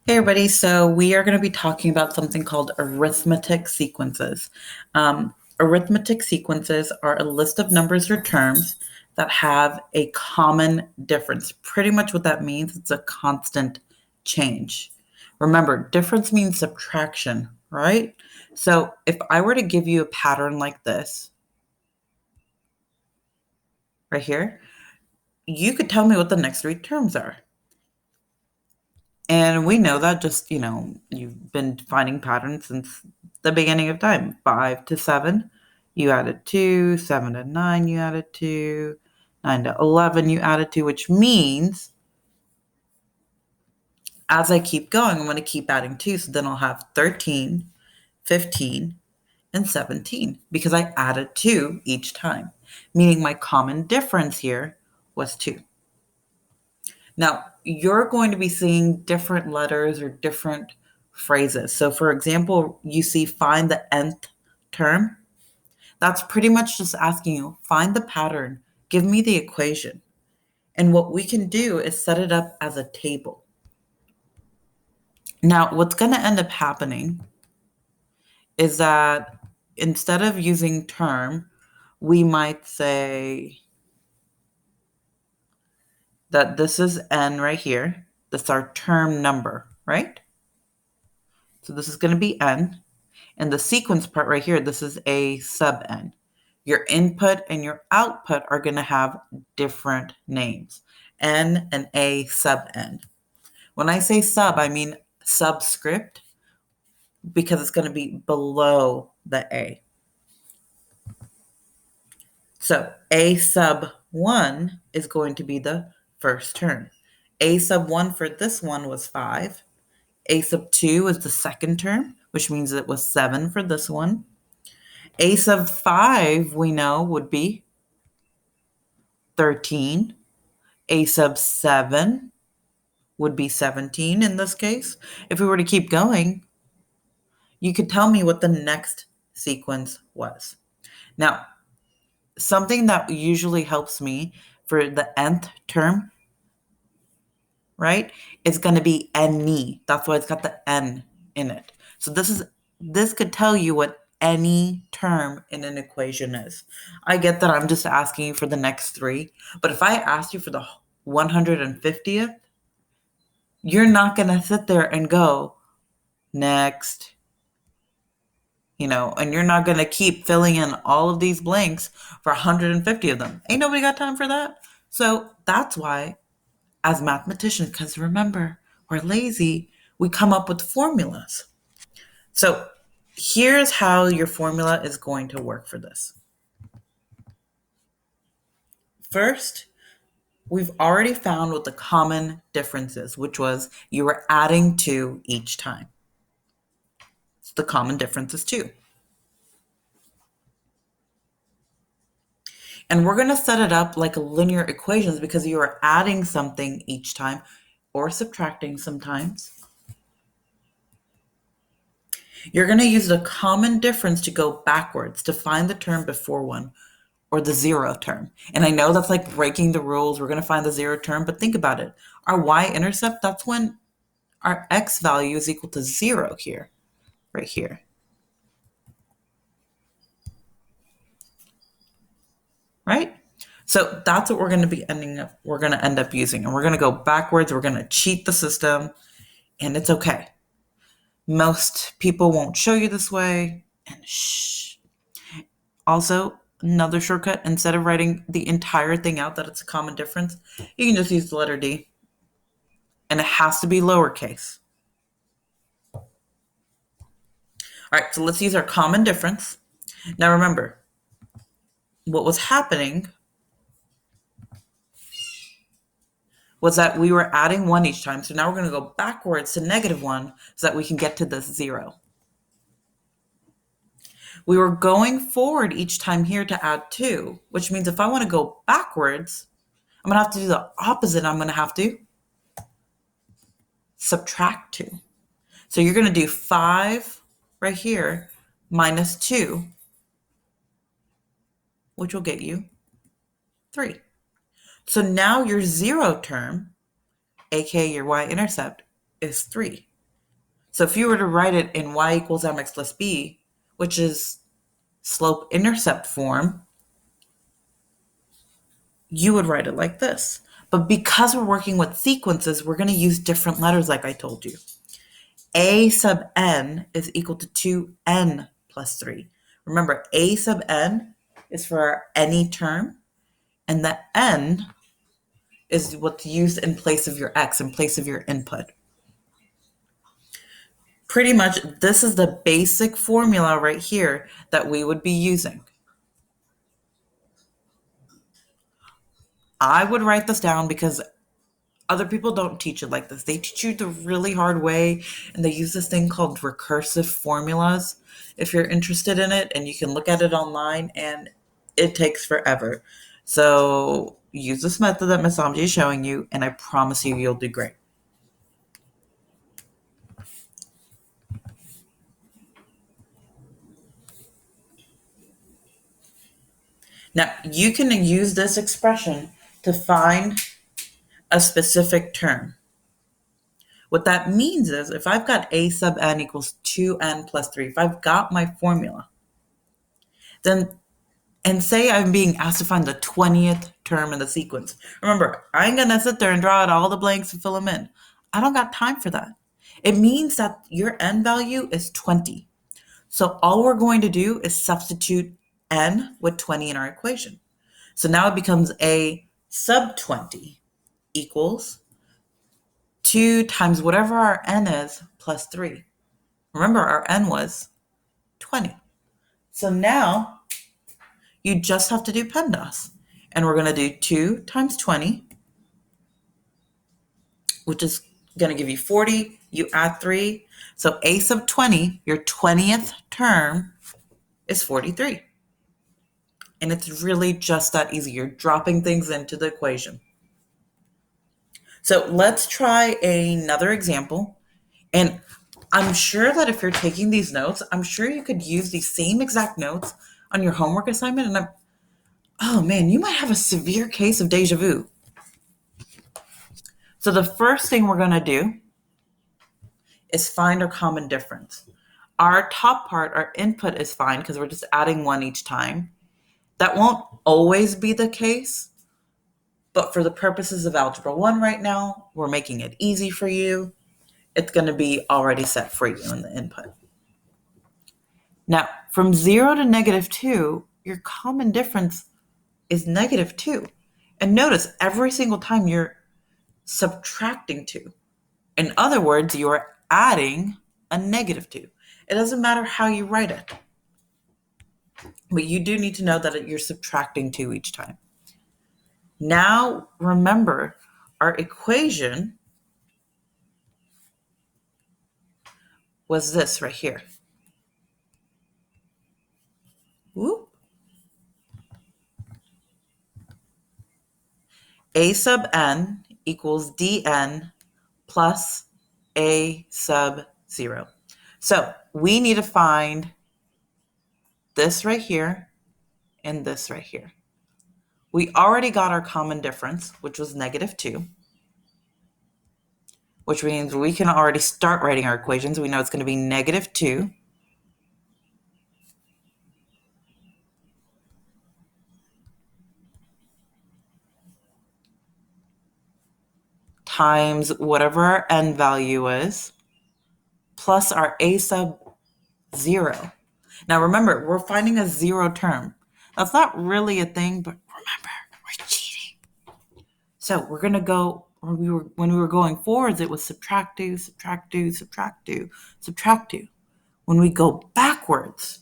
Hey everybody, so we are going to be talking about something called arithmetic sequences. Arithmetic sequences are a list of numbers or terms that have a common difference. Pretty much what that means, it's a constant change. Remember, difference means subtraction, right? So if I were to give you a pattern like this, right here, you could tell me what the next three terms are. And we know that just, you've been finding patterns since the beginning of time. 5 to 7, you added 2. 7 to 9, you added 2. 9 to 11, you added 2, which means as I keep going, I'm going to keep adding 2. So then I'll have 13, 15, and 17 because I added 2 each time, meaning my common difference here was 2. Now, you're going to be seeing different letters or different phrases. So, for example, you see find the nth term. That's pretty much just asking you find the pattern, give me the equation. And what we can do is set it up as a table. Now, what's going to end up happening is that instead of using term, we might say that this is n right here. That's our term number, right? So this is going to be n. And the sequence part right here, this is a sub n. Your input and your output are going to have different names, n and a sub n. When I say sub, I mean subscript because it's going to be below the a. So a sub 1 is going to be the first term. A sub 1 for this one was 5. A sub 2 is the second term, which means it was 7 for this one. A sub 5, we know, would be 13. A sub 7 would be 17 in this case. If we were to keep going, you could tell me what the next sequence was. Now, something that usually helps me for the nth term, right, is going to be any. That's why it's got the n in it. So this could tell you what any term in an equation is. I get that I'm just asking you for the next three, but if I asked you for the 150th, you're not going to sit there and go next, and you're not going to keep filling in all of these blanks for 150 of them. Ain't nobody got time for that. So that's why, as mathematicians, because remember, we're lazy, we come up with formulas. So here's how your formula is going to work for this. First, we've already found what the common difference is, which was you were adding 2 each time. So the common difference is 2. And we're going to set it up like linear equations because you are adding something each time or subtracting sometimes. You're going to use the common difference to go backwards to find the term before one or the zero term. And I know that's like breaking the rules. We're going to find the zero term, but think about it. Our y-intercept, that's when our x value is equal to 0 here, right here. Right? So that's what we're going to end up using. And we're going to go backwards. We're going to cheat the system, and it's okay. Most people won't show you this way. And shh. Also, another shortcut, instead of writing the entire thing out that it's a common difference, you can just use the letter D. And it has to be lowercase. All right, so let's use our common difference. Now remember, what was happening was that we were adding 1 each time. So now we're going to go backwards to -1 so that we can get to this 0. We were going forward each time here to add 2, which means if I want to go backwards, I'm going to have to do the opposite. I'm going to have to subtract 2. So you're going to do 5 right here minus 2, which will get you 3. So now your 0 term, aka your y-intercept, is 3. So if you were to write it in y equals mx plus b, which is slope-intercept form, you would write it like this. But because we're working with sequences, we're going to use different letters like I told you. A sub n is equal to 2n plus 3. Remember, a sub n is for any term, and the n is what's used in place of your x, in place of your input. Pretty much, this is the basic formula right here that we would be using. I would write this down because other people don't teach it like this. They teach you the really hard way, and they use this thing called recursive formulas. If you're interested in it, and you can look at it online, and it takes forever. So use this method that Miss Amji is showing you, and I promise you, you'll do great. Now, you can use this expression to find a specific term. What that means is if I've got a sub n equals 2n plus 3, if I've got my formula, then, and say I'm being asked to find the 20th term in the sequence. Remember, I ain't gonna sit there and draw out all the blanks and fill them in. I don't got time for that. It means that your n value is 20. So all we're going to do is substitute n with 20 in our equation. So now it becomes a sub 20 equals 2 times whatever our n is plus 3. Remember, our n was 20. So now you just have to do PEMDAS. And we're going to do 2 times 20, which is going to give you 40. You add 3. So a sub 20, your 20th term, is 43. And it's really just that easy. You're dropping things into the equation. So let's try another example. And I'm sure that if you're taking these notes, I'm sure you could use these same exact notes on your homework assignment. And oh man, you might have a severe case of deja vu. So the first thing we're going to do is find our common difference. Our top part, our input is fine because we're just adding 1 each time. That won't always be the case, but for the purposes of Algebra 1 right now, we're making it easy for you. It's going to be already set for you in the input. Now, from 0 to -2, your common difference is -2. And notice every single time you're subtracting 2. In other words, you are adding a -2. It doesn't matter how you write it. But you do need to know that you're subtracting 2 each time. Now, remember, our equation was this right here. Whoop. A sub n equals dn plus a sub 0. So we need to find this right here and this right here. We already got our common difference, which was -2, which means we can already start writing our equations. We know it's going to be -2 times whatever our n value is, plus our a sub 0. Now remember, we're finding a 0 term. That's not really a thing, but remember, we're cheating. So we're going to go, when we were going forwards, it was subtract 2, subtract 2, subtract 2, subtract 2. When we go backwards,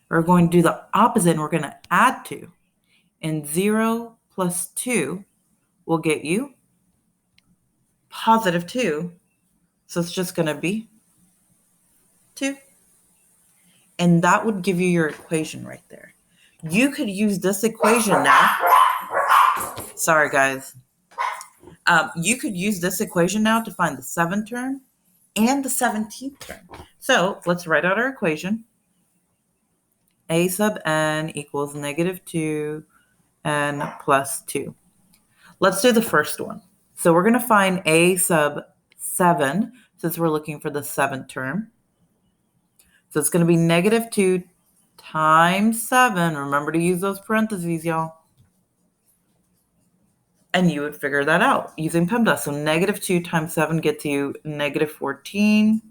we're going to do the opposite, and we're going to add 2. And 0 plus 2 will get you +2. So it's just going to be 2. And that would give you your equation right there. You could use this equation now. Sorry, guys. You could use this equation now to find the 7th term and the 17th term. So let's write out our equation. A sub n equals -2 n plus 2. Let's do the first one. So we're going to find a sub 7, since we're looking for the 7th term. So it's going to be negative 2 times 7. Remember to use those parentheses, y'all. And you would figure that out using PEMDAS. So negative 2 times 7 gets you negative 14.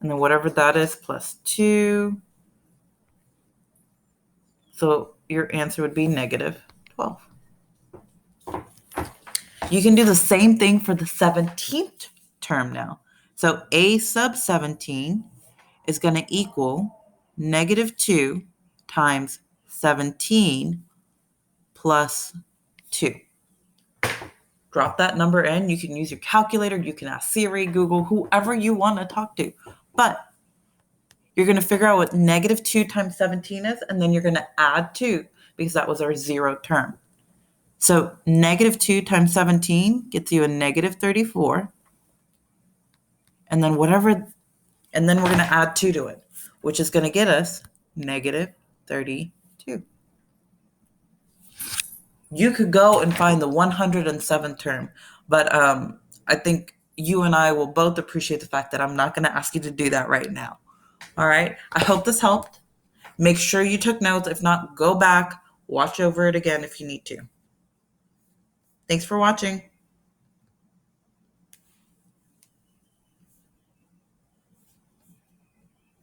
And then whatever that is plus 2. So your answer would be negative 12. You can do the same thing for the 17th term now. So a sub 17 is going to equal negative 2 times 17 plus 2. Drop that number in. You can use your calculator. You can ask Siri, Google, whoever you want to talk to. But you're going to figure out what negative 2 times 17 is, and then you're going to add 2 because that was our 0 term. So negative 2 times 17 gets you a negative 34. And then we're going to add 2 to it, which is going to get us negative 32. You could go and find the 107th term, but I think you and I will both appreciate the fact that I'm not going to ask you to do that right now. All right. I hope this helped. Make sure you took notes. If not, go back, watch over it again if you need to. Thanks for watching.